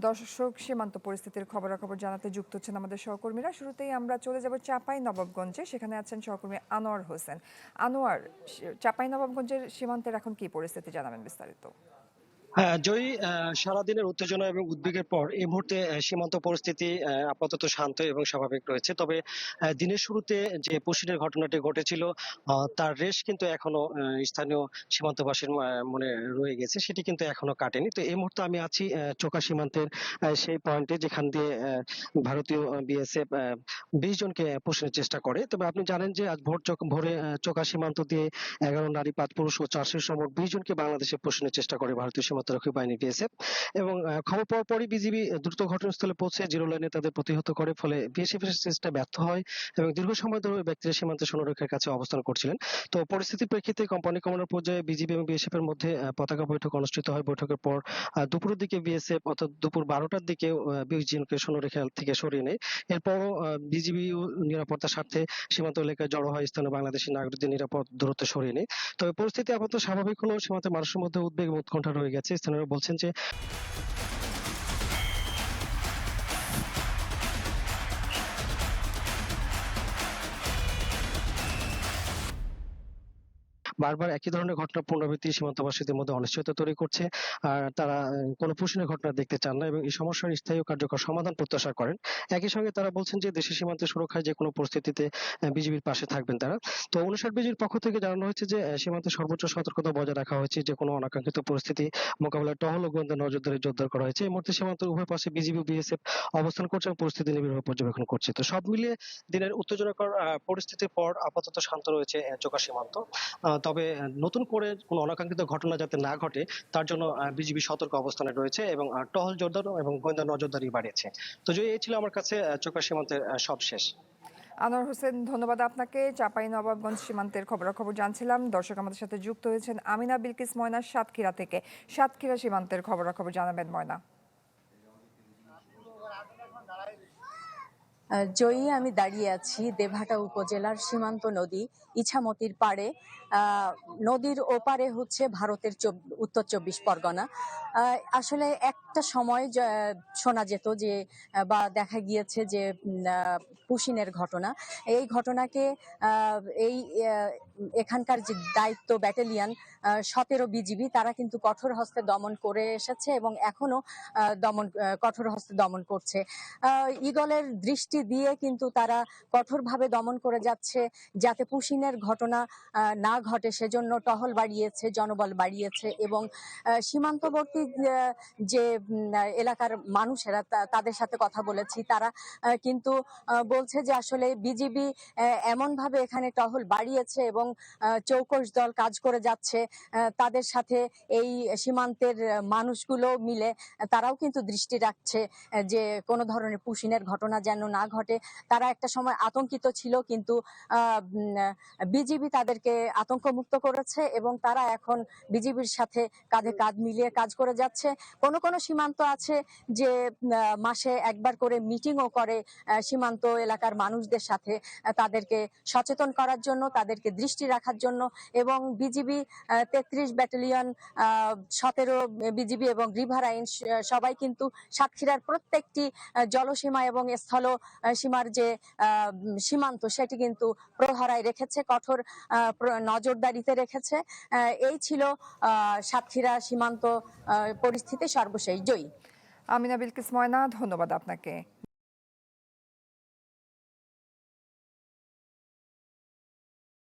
দর্শক, সীমান্ত পরিস্থিতির খবরাখবর জানাতে যুক্ত হচ্ছেন আমাদের সহকর্মীরা। শুরুতেই আমরা চলে যাব চাঁপাইনবাবগঞ্জে। সেখানে আছেন সহকর্মী আনোয়ার হোসেন। আনোয়ার, চাঁপাইনবাবগঞ্জের সীমান্তের এখন কি পরিস্থিতি, জানাবেন বিস্তারিত। হ্যাঁ জয়ী, সারাদিনের উত্তেজনা এবং উদ্বেগের পর এই মুহূর্তে সীমান্ত পরিস্থিতি আপাতত শান্ত এবং স্বাভাবিক রয়েছে। তবে দিনের শুরুতে যে পুশিনের ঘটনাটি ঘটেছিল তার রেশ কিন্তু এখনো স্থানীয় সীমান্তবাসীর মনে রয়ে গেছে, সেটি কিন্তু এখনো কাটেনি। তো এই মুহূর্তে আমি আছি চোকা সীমান্তের সেই পয়েন্টে যেখান দিয়ে ভারতীয় বিএসএফ 20 জনকে পুশিনের চেষ্টা করে। তবে আপনি জানেন যে আজ ভোরে চোকা সীমান্ত দিয়ে 11 নারী 5 পুরুষ ও 4 শিশু মোট 20 জনকে বাংলাদেশে পুশিনের চেষ্টা করে ভারতীয় সীমান্তরক্ষী বাহিনী বিএসএফ। এবং খবর পাওয়ার পরই বিজিবি দ্রুত ঘটনাস্থলে পৌঁছে জিরো লাইনে তাদের প্রতিহত করে, ফলে বিএসএফ এর চেষ্টা ব্যর্থ হয় এবং দীর্ঘ সময় ধরে ওই ব্যক্তিরা সীমান্ত সীমারেখার কাছে অবস্থান করছিলেন। তো পরিস্থিতির প্রেক্ষিতে কোম্পানি কমান্ডার পর্যায়ে বিজিবি এবং বিএসএফ এর মধ্যে পতাকা বৈঠক অনুষ্ঠিত হয়। বৈঠকের পর দুপুরের দিকে বিএসএফ অর্থাৎ দুপুর 12টার দিকে 20 জনকে সীমারেখা থেকে সরিয়ে নেয়। এরপরও বিজিবি নিরাপত্তার স্বার্থে সীমান্ত এলাকায় জড়ো হয় স্থানীয় বাংলাদেশি নাগরিকদের নিরাপদ দূরত্ব সরিয়ে নেয়। তবে পরিস্থিতি আপাতত স্বাভাবিক হলেও সীমান্তের মানুষের মধ্যে উদ্বেগ এবং উৎকণ্ঠা রয়ে গেছে। স্থানীয়রা বলছেন যে বারবার একই ধরনের ঘটনা পুনরাবৃত্তি সীমান্তবাসীদের মধ্যে অনিশ্চয়তা তৈরি করছে। আর তারা কোনো পুষিনের ঘটনা দেখতে চান না এবং এই সমস্যার স্থায়ী ও কার্যকর সমাধান প্রত্যাশা করেন। একই সঙ্গে তারা বলছেন যে দেশের সীমান্তের সুরক্ষায় যে কোনো পরিস্থিতিতে বিজিবির পাশে থাকবেন তারা। তো 59 বিজির পক্ষ থেকে জানানো হয়েছে যে সীমান্তে সর্বোচ্চ সতর্কতা বজায় রাখা হয়েছে, যে কোনো অনাকাঙ্ক্ষিত পরিস্থিতি মোকাবিলায় টহল ও গোয়েন্দা নজরদারি জোরদার করা হয়েছে। এই মুহূর্তে সীমান্তের উভয় পাশে বিজিবি ও বিএসএফ অবস্থান করছে এবং পরিস্থিতি নিবিড়ভাবে পর্যবেক্ষণ করছে। তো সব মিলিয়ে দিনের উত্তেজনাকর পরিস্থিতির পর আপাতত শান্ত রয়েছে চোকা সীমান্ত। তবে নতুন করে কোনো অনাকাঙ্ক্ষিত ঘটনা যাতে না ঘটে তার জন্য বিজিবি সতর্ক অবস্থানে রয়েছে এবং টহল জোরদার এবং গোয়েন্দা নজরদারি বাড়িয়েছে। তো এই ছিল আমার কাছে চোকা সীমান্তের সব শেষ। আনোয়ার হোসেন, ধন্যবাদ আপনাকে। চাঁপাইনবাবগঞ্জ সীমান্তের খবরাখবর জানছিলাম। দর্শক, আমাদের সাথে যুক্ত হয়েছেন আমিনা বিলকিস ময়না সাতক্ষীরা থেকে। সাতক্ষীরা সীমান্তের খবরাখবর জানাবেন ময়না। জয়ী, আমি দাঁড়িয়ে আছি দেবহাটা উপজেলার সীমান্ত নদী ইছামতির পাড়ে। নদীর ওপারে হচ্ছে ভারতের উত্তর 24 পরগনা। আসলে একটা সময় শোনা যেত যে বা দেখা গিয়েছে যে পুশিনের ঘটনা, এই ঘটনাকে এখানকার যে দায়িত্ব ব্যাটালিয়ন 17 বিজিবি তারা কিন্তু কঠোর হস্তে দমন করে এসেছে এবং এখনো কঠোর হস্তে দমন করছে। ঈগলের দৃষ্টি দিয়ে কিন্তু তারা কঠোরভাবে দমন করে যাচ্ছে যাতে পুশিনের ঘটনা না ঘটে, সেজন্য টহল বাড়িয়েছে, জনবল বাড়িয়েছে এবং সীমান্তবর্তী যে এলাকার মানুষেরা তাদের সাথে কথা বলেছি, তারা কিন্তু বলছে যে আসলে বিজিবি এমন ভাবে এখানে টহল বাড়িয়েছে এবং চৌকস দল কাজ করে যাচ্ছে। তাদের সাথে এই সীমান্তের মানুষগুলো মিলে তারাও কিন্তু দৃষ্টি রাখছে যে কোনো ধরনের পুশিনের ঘটনা যেন না ঘটে। তারা একটা সময় আতঙ্কিত ছিল, কিন্তু বিজিবি তাদেরকে আতঙ্কমুক্ত করেছে এবং তারা এখন বিজিবির সাথে কাঁধে কাঁধ মিলিয়ে কাজ করে যাচ্ছে। কোনো কোনো সীমান্ত আছে যে মাসে একবার করে মিটিংও করে সীমান্ত এলাকার মানুষদের সাথে, তাদেরকে সচেতন করার জন্য, তাদেরকে দৃষ্টি রাখার জন্য। এবং বিজিবি 33 ব্যাটালিয়ন, 17 বিজিবি এবং রিভার আইন সবাই কিন্তু সাতক্ষীরার প্রত্যেকটি জলসীমা এবং স্থল সীমার যে সীমান্ত সেটি কিন্তু প্রহরায় রেখেছে, কঠোর নজরদারিতে রেখেছে। এই ছিল সাতক্ষীরা সীমান্ত পরিস্থিতি সর্বশেষ। জয়ী। আমিনা বিলকিস ময়না, ধন্যবাদ আপনাকে।